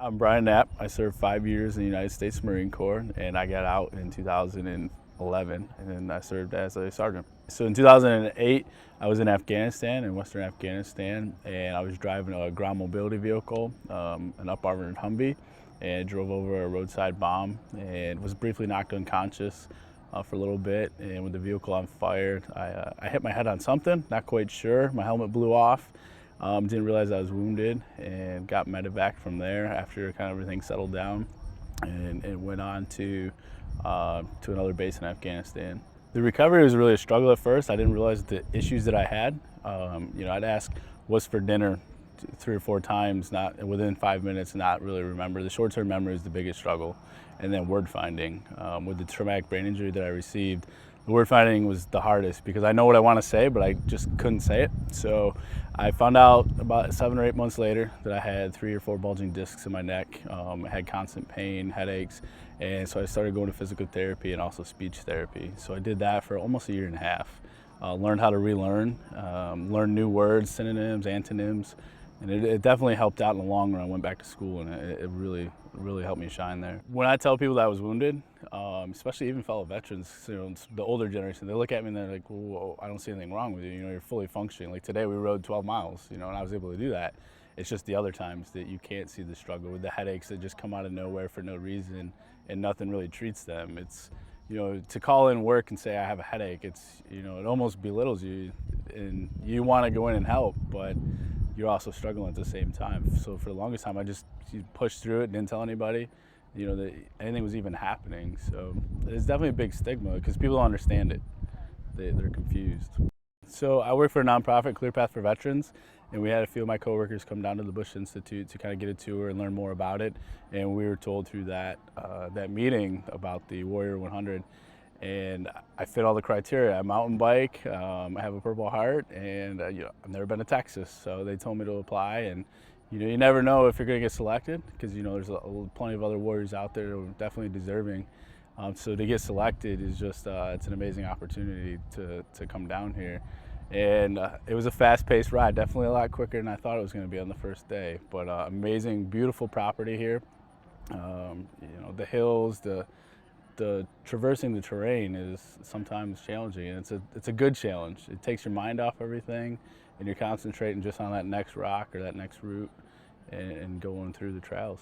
I'm Brian Knapp. I served 5 years in the United States Marine Corps, and I got out in 2011, and then I served as a sergeant. So in 2008, I was in Afghanistan, in Western Afghanistan, and I was driving a ground mobility vehicle, an up-armored Humvee, and drove over a roadside bomb and was briefly knocked unconscious for a little bit. And with the vehicle on fire, I hit my head on something, not quite sure. My helmet blew off. Didn't realize I was wounded and got medevac from there after kind of everything settled down, and went on to another base in Afghanistan. The recovery was really a struggle at first. I didn't realize the issues that I had. I'd ask what's for dinner 3 or 4 times, not within 5 minutes, not really remember. The short-term memory is the biggest struggle, and then word finding. With the traumatic brain injury that I received, the word finding was the hardest because I know what I want to say, but I just couldn't say it. So I found out about 7 or 8 months later that I had 3 or 4 bulging discs in my neck. I had constant pain, headaches, and so I started going to physical therapy and also speech therapy. So I did that for almost a year and a half. Learned how to relearn, learn new words, synonyms, antonyms, and it definitely helped out in the long run. I went back to school, and it really helped me shine there. When I tell people that I was wounded, especially even fellow veterans, the older generation, they look at me and they're like, "Whoa, I don't see anything wrong with you. You're fully functioning." Like today, we rode 12 miles, and I was able to do that. It's just the other times that you can't see the struggle with the headaches that just come out of nowhere for no reason, and nothing really treats them. It's to call in work and say I have a headache, it almost belittles you, and you want to go in and help, but you're also struggling at the same time. So for the longest time, I just pushed through it and didn't tell anybody, that anything was even happening. So it's definitely a big stigma because people don't understand it. They're confused. So I work for a nonprofit, Clear Path for Veterans, and we had a few of my coworkers come down to the Bush Institute to kind of get a tour and learn more about it. And we were told through that meeting about the Warrior 100, and I fit all the criteria. I mountain bike, I have a Purple Heart, and I've never been to Texas, so they told me to apply. And you never know if you're going to get selected because there's plenty of other warriors out there who are definitely deserving. So to get selected is just it's an amazing opportunity to come down here. And it was a fast-paced ride, definitely a lot quicker than I thought it was going to be on the first day. But amazing, beautiful property here. The hills, the traversing the terrain is sometimes challenging, and it's a good challenge. It takes your mind off everything, and you're concentrating just on that next rock or that next route and going through the trails.